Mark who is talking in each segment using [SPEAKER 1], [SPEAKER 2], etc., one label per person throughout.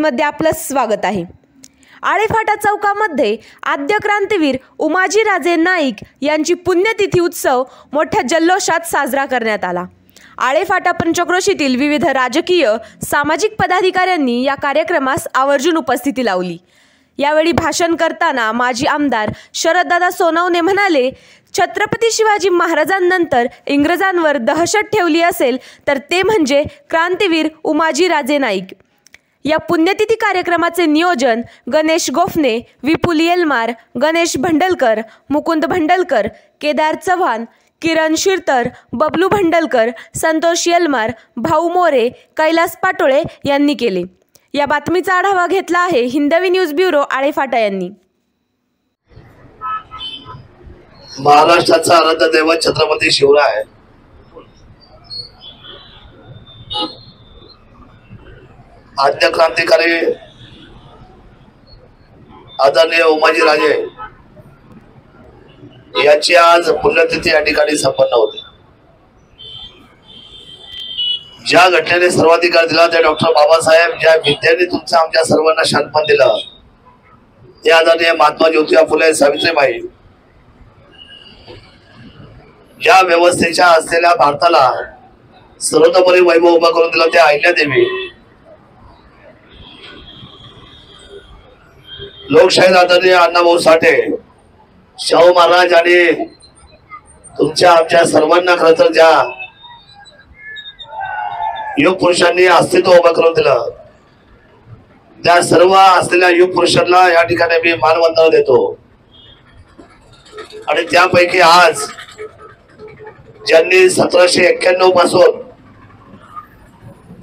[SPEAKER 1] न्यूजमध्ये आपलं स्वागत आहे। आळेफाटा चौकामध्ये आद्य क्रांतीवीर उमाजीराजे नाईक यांची पुण्यतिथी उत्सव मोठ्या जल्लोषात साजरा करण्यात आला। आळेफाटा पंचक्रोशीतील विविध राजकीय सामाजिक पदाधिकाऱ्यांनी या कार्यक्रमास आवर्जून उपस्थिती लावली। यावेळी भाषण करताना माजी आमदार शरददादा सोनवणे म्हणाले, छत्रपती शिवाजी महाराजांनंतर इंग्रजांवर दहशत ठेवली असेल तर ते म्हणजे क्रांतीवीर उमाजीराजे नाईक। या पुण्यतिथी कार्यक्रमाचे नियोजन गणेश गोफणे, विपुल येलमार, गणेश भंडलकर, मुकुंद भंडलकर, केदार चव्हाण, किरण शिरतर, बबलू भंडलकर, संतोष येलमार, भाऊ मोरे, कैलास पाटोळे यांनी केले। या बातमीचा आढावा घेतला आहे हिंदवी न्यूज ब्युरो आळेफाटा यांनी।
[SPEAKER 2] महाराष्ट्राचा आराध्य दैवत छत्रपती शिवराय आद्य क्रांतिकारी आदरणीय उमाजीराजे याची आज पुण्यतिथी या ठिकाणी संपन्न होते। ज्या घटनेने सर्वाधिकार दिला ते डॉक्टर बाबासाहेब, ज्या विद्येने तुमचं आमच्या सर्वांना शांतपण दिलं ते आदरणीय महात्मा ज्योतिबा फुले सावित्रीबाई, ज्या व्यवस्थेच्या असलेल्या भारताला सर्वतोपरी वैभव उभा करून दिला ते अहिल्यादेवी, लोकशाहीर आदरणीय अण्णाभाऊ साठे, शाहू महाराज आणि तुमच्या आमच्या सर्वांना खरं तर ज्या युग पुरुषांनी अस्तित्व उभं करून दिलं त्या सर्व असलेल्या युग पुरुषांना या ठिकाणी मी मानवंदना देतो। आणि त्यापैकी आज ज्यांनी 1791 पासून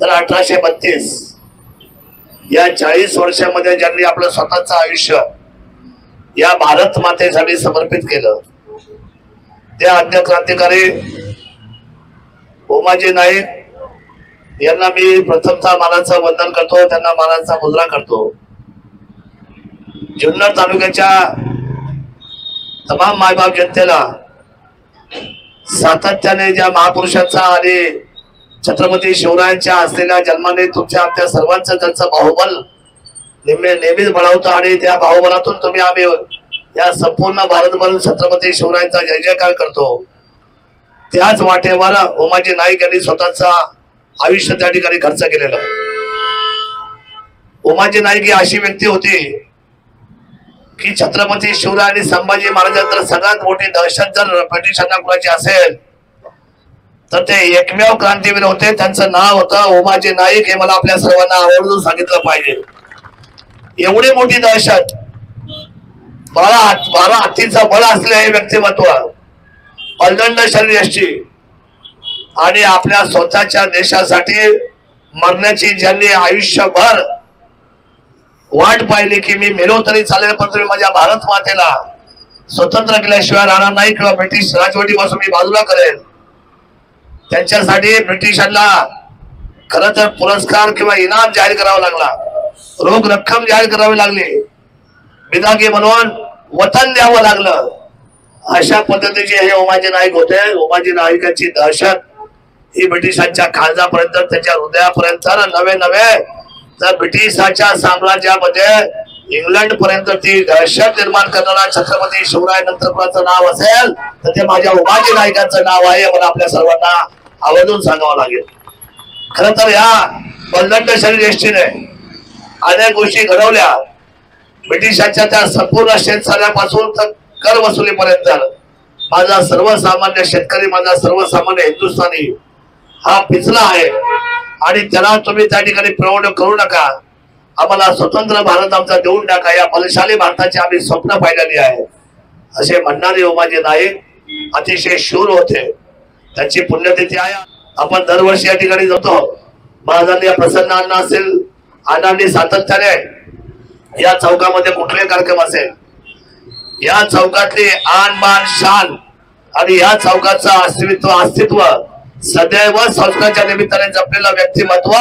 [SPEAKER 2] तर 1832 या 40 वर्षामध्ये ज्यांनी आपलं स्वतःचं आयुष्य या भारत मातेसाठी समर्पित केलं ते आद्य क्रांतिकारी उमाजी नाईक यांना मी प्रथमतः मानाचं वंदन करतो, त्यांना मानाचा मुजरा करतो। जुन्नर तालुक्याच्या तमाम मायबाप जनतेला सातत्याने ज्या महापुरुषांचा आणि छत्रपती शिवरायांच्या असलेल्या जन्माने तुमच्या आमच्या सर्वांचं त्यांचं बाहुबल नेहमीच बळावतं आणि त्या बाहुबलातून तुम्ही आम्ही या संपूर्ण भारतभर छत्रपती शिवरायांचा जय जयकार करतो। त्याच वाटेवर उमाजी नाईक यांनी स्वतःचा आयुष्य त्या ठिकाणी खर्च केलेलं। उमाजी नाईक ही अशी व्यक्ती होती की छत्रपती शिवराय आणि संभाजी महाराजांतर सगळ्यात मोठी दहशत जर ब्रिटिशांना कुणाची असेल तर ते एकमेव क्रांतीवीर होते। त्यांचं नाव होतं उमाजी नाईक। हे मला आपल्या सर्वांना आवर्जून सांगितलं पाहिजे। एवढी मोठी दहशत, 12 हत्तीचं बळ असलेलं हे व्यक्तिमत्व, प्रचंड शरीरयष्टी आणि आपल्या स्वतःच्या देशासाठी मरण्याची ज्यांनी आयुष्यभर वाट पाहिली की मी मेलो तरी चालेल पण तुम्ही माझ्या भारत मातेला स्वतंत्र केल्याशिवाय राहणार नाही किंवा ब्रिटिश राजवटीपासून मी बाजूला करेल, त्यांच्यासाठी ब्रिटिशांना खरं तर पुरस्कार किंवा इनाम जाहीर करावा लागला, रोख रक्कम जाहीर करावी लागली, बिदागी म्हणून वतन द्यावं लागलं। अशा पद्धतीचे हे उमाजी नाईक होते। उमाजी नाईकांची दहशत ही ब्रिटिशांच्या काळजापर्यंत त्याच्या हृदयापर्यंत नवे तर ब्रिटिशांच्या साम्राज्यामध्ये इंग्लंड पर्यंत ती दहशत निर्माण करणारा छत्रपती शिवराय नंतर कोणाचं नाव असेल तर ते माझ्या उमाजी नाईकांचं नाव आहे। मला आपल्या सर्वांना आवर्जून सांगावं लागेल। खरं तर या प्रचंड शरीरयष्टीने अनेक गोष्टी घडवल्या। ब्रिटिशांच्या त्या संपूर्ण शेतसाऱ्यापासून तर कर वसुलीपर्यंत माझा सर्वसामान्य शेतकरी, माझा सर्वसामान्य हिंदुस्थानी हा पिचला आहे आणि त्याला तुम्ही त्या ठिकाणी प्रवण करू नका। आम्हाला स्वतंत्र भारत आमचा देऊन टाका, या बलशाली भारताची आम्ही स्वप्न पाहिलेली आहे असे म्हणणारे उमाजी नाईक अतिशय शूर होते। त्यांची पुण्यतिथी आहे। आपण दरवर्षी या ठिकाणी जातो। महाराजांनी प्रसन्न अण्णा असेल, अण्णांनी सातत्याने या चौकामध्ये कुठले कार्यक्रम असेल या चौकातली आन बान शान आणि या चौकाचं अस्तित्व सदैव संस्काराच्या निमित्ताने जपलेलं व्यक्तिमत्व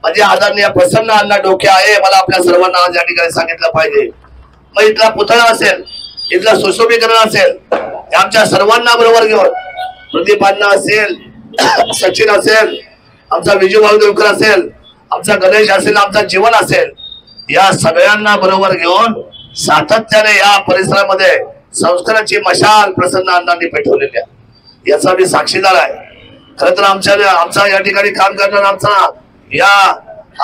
[SPEAKER 2] म्हणजे आदरणीय प्रसन्न अण्णा डोके आहे। मला आपल्या सर्वांना आज या ठिकाणी सांगितलं पाहिजे। मग इथला पुतळा असेल, इथलं सुशोभीकरण असेल, आमच्या सर्वांना बरोबर घेऊन प्रदीप अण्णा असेल, सचिन असेल, आमचा विजू भाऊ देवकर असेल, आमचा गणेश असेल, आमचा जीवन असेल, या सगळ्यांना बरोबर घेऊन सातत्याने या परिसरामध्ये संस्काराची मशाल प्रसन्न अण्णांनी पेटवलेली आहे, याचा मी साक्षीदार आहे. खरं तर आमचा या ठिकाणी काम करणारा आमचा या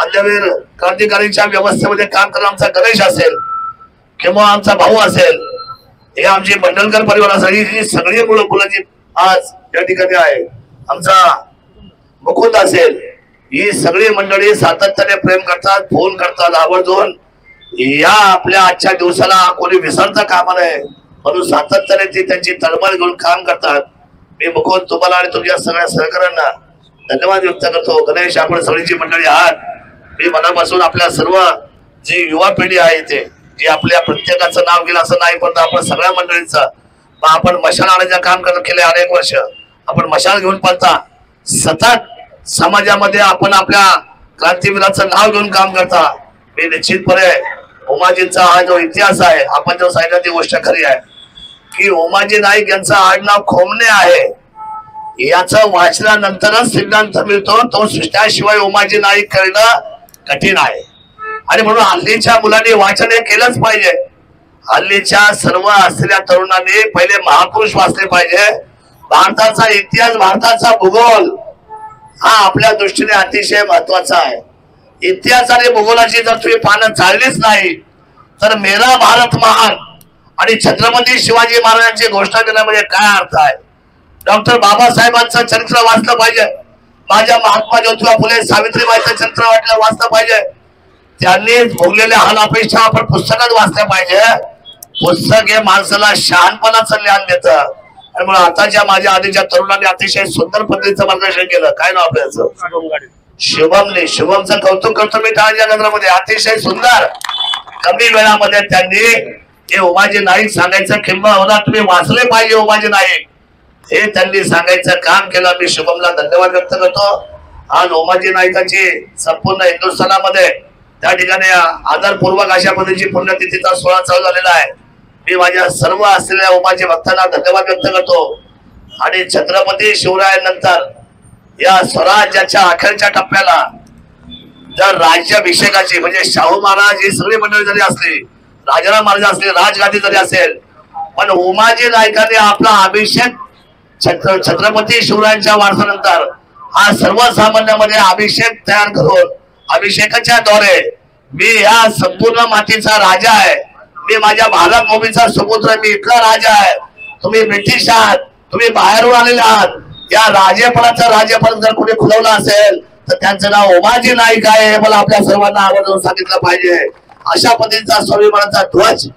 [SPEAKER 2] आद्यवीर क्रांतिकारीच्या व्यवस्थेमध्ये काम करणारा आमचा गणेश असेल किंवा आमचा भाऊ असेल, हे आमची मंडलकर परिवार असेल, ही सगळी मुलं जी आज या ठिकाणी आहे, आमचा मुकुंद असेल, ही सगळी मंडळी सातत्याने प्रेम करतात, फोन करतात आवर्जून. या आपल्या आजच्या दिवसाला कोणी विसरता कामा नये म्हणून सातत्याने ती त्यांची तळमळ घेऊन काम करतात. मी मुकुंद तुम्हाला आणि तुमच्या सगळ्या सहकाऱ्यांना धन्यवाद व्यक्त करतो. गणेश, आपण सगळीची मंडळी आहात. मी मनापासून आपल्या सर्व जी युवा पिढी आहे ते जी आपल्या प्रत्येकाचं नाव घेईल असं नाही, पण आपण सगळ्या मंडळींचं आपण मशाल आणायचं काम केले अनेक वर्ष. आपण मशाल घेऊन पळता, सतत समाजामध्ये आपण आपल्या क्रांतीवीराचं नाव घेऊन काम करता. मी निश्चितपणे उमाजींचा हा जो इतिहास आहे, आपण जो सांगितलं ती गोष्ट खरी आहे की उमाजी नाईक यांचं आडनाव खोमणे आहे, याचं वाचल्यानंतरच सिद्धांत मिळतो. तो त्याशिवाय उमाजी नाईक करणं कठीण आहे. आणि म्हणून हल्लीच्या मुलांनी वाचन हे केलंच पाहिजे. हल्लीच्या सर्व असलेल्या तरुणांनी पहिले महापुरुष वाचले पाहिजे. भारताचा इतिहास, भारताचा भूगोल हा आपल्या दृष्टीने अतिशय महत्वाचा आहे. इतिहास आणि भूगोलाची जर तुम्ही पानं चाललीच नाही तर मेरा भारत महान आणि छत्रपती शिवाजी महाराजांची घोषणा देण्यामध्ये काय अर्थ आहे? डॉक्टर बाबासाहेबांचं चरित्र वाचलं पाहिजे. माझ्या महात्मा ज्योतिबा फुले सावित्रीबाईंचं चरित्र वाचलं पाहिजे. त्यांनी भोगलेल्या हाल अपेक्षा आपण पुस्तकात वाचल्या पाहिजे. पुस्तक हे माणसाला शहाणपणाचं ज्ञान देतं. आणि म्हणून आताच्या माझ्या आधीच्या तरुणांनी अतिशय सुंदर पद्धतीचं मार्गदर्शन केलं. काय नाव आपल्याचं? शुभमने. शुभमचं कौतुक करतो मी टाळ्या नगरामध्ये. अतिशय सुंदर कमी वेळामध्ये त्यांनी हे उमाजी नाईक सांगायचं किंबहुना तुम्ही वाचले पाहिजे उमाजी नाईक हे त्यांनी सांगायचं काम केलं. मी शुभमला धन्यवाद व्यक्त करतो. आज उमाजी नाईकांची संपूर्ण हिंदुस्थानामध्ये त्या ठिकाणी आदरपूर्वक अशा पद्धतीची पुण्यतिथीचा सोहळा चालू झालेला आहे. मी माझ्या सर्व असलेल्या उमाजी भक्तांना धन्यवाद व्यक्त करतो. आणि छत्रपती शिवरायांनंतर या स्वराज्याच्या अखेरच्या टप्प्याला जर राज्याभिषेकाची म्हणजे शाहू महाराज ही सगळी मंडळी जरी असली, राजाराम महाराज असले, राजगादी जरी असेल, पण उमाजी नाईकांनी आपला अभिषेक छत्रपती शिवरायांच्या वारसानंतर हा सर्वसामान्यामध्ये अभिषेक तयार करून अभिषेकाच्या द्वारे मी या संपूर्ण मातीचा राजा आहे, मी माझ्या भारत भूमीचा सुपुत्र, मी इथला राजा आहे, तुम्ही ब्रिटिश आहात, तुम्ही बाहेरून आलेले आहात, या राजेपणाचं राजेपण जर कोणी खुलवलं असेल तर त्यांचं नाव उमाजी नाईक आहे हे मला आपल्या सर्वांना आवर्जून सांगितलं पाहिजे. अशा पद्धतीचा स्वाभिमानाचा ध्वज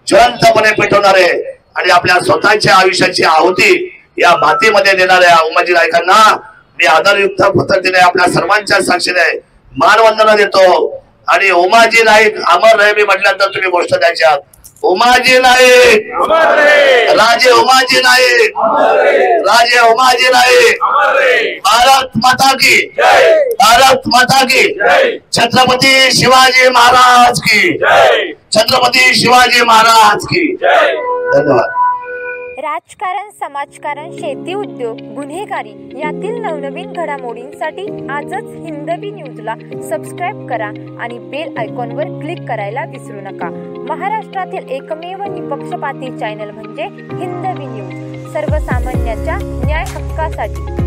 [SPEAKER 2] ज्वलंतपणे पेटवणारे आणि आपल्या स्वतःच्या आयुष्याची आहुती या मातीमध्ये देणाऱ्या उमाजी नाईकांना मी आदरयुक्त पद्धतीने आपल्या सर्वांच्या साक्षीने मानवंदना देतो. आणि उमाजी नाईक अमर रहे मी म्हटल्यानंतर तुम्ही गोष्ट द्यायच्या. उमाजी नाईक, राजे उमाजी नाईक, राजे उमाजी नाईक, भारत माता की, भारत माता की, छत्रपती शिवाजी महाराज की, छत्रपती शिवाजी महाराज की. धन्यवाद.
[SPEAKER 3] राजकारण, समाजकारण, शेती, उद्योग, गुन्हेगारी यातील नवनवीन घडामोडींसाठी आजच हिंदवी न्यूजला सबस्क्राईब करा आणि बेल आयकॉनवर क्लिक करायला विसरू नका. महाराष्ट्रातील एकमेव निपक्षपाती चॅनल म्हणजे हिंदवी न्यूज, सर्वसामान्यांच्या न्याय हक्कासाठी.